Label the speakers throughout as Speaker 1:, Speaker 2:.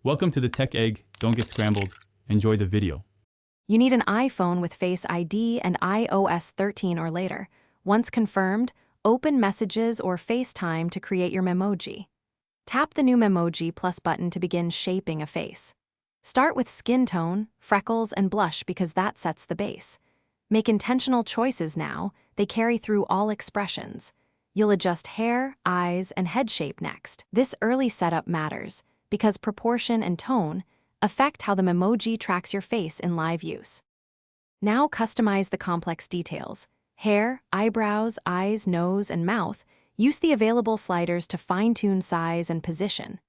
Speaker 1: Welcome to the Tech Egg. Don't get scrambled. Enjoy the video.
Speaker 2: You need an iPhone with Face ID and iOS 13 or later. Once confirmed, open Messages or FaceTime to create your Memoji. Tap the new Memoji plus button to begin shaping a face. Start with skin tone, freckles, and blush because that sets the base. Make intentional choices now, they carry through all expressions. You'll adjust hair, eyes, and head shape next. This early setup matters because proportion and tone affect how the Memoji tracks your face in live use. Now customize the complex details. Hair, eyebrows, eyes, nose, and mouth. Use the available sliders to fine-tune size and position.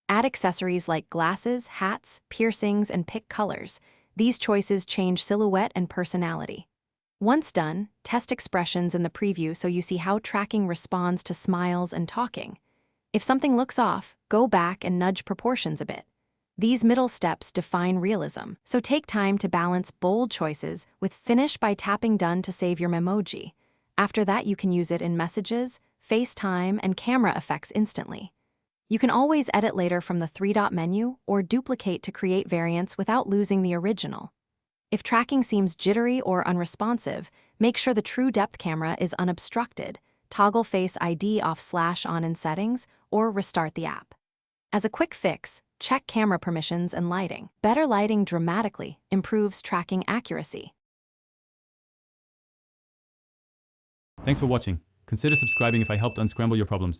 Speaker 2: Add accessories like glasses, hats, piercings, and pick colors. These choices change silhouette and personality. Once done, test expressions in the preview so you see how tracking responds to smiles and talking. If something looks off, go back and nudge proportions a bit. These middle steps define realism, so take time to balance bold choices with finish by tapping done to save your Memoji. After that, you can use it in Messages, FaceTime, and camera effects instantly. You can always edit later from the three-dot menu or duplicate to create variants without losing the original. If tracking seems jittery or unresponsive, make sure the true depth camera is unobstructed, toggle Face ID off/on in settings, or restart the app. As a quick fix, check camera permissions and lighting. Better lighting dramatically improves tracking accuracy.
Speaker 1: Thanks for watching. Consider subscribing if I helped unscramble your problems.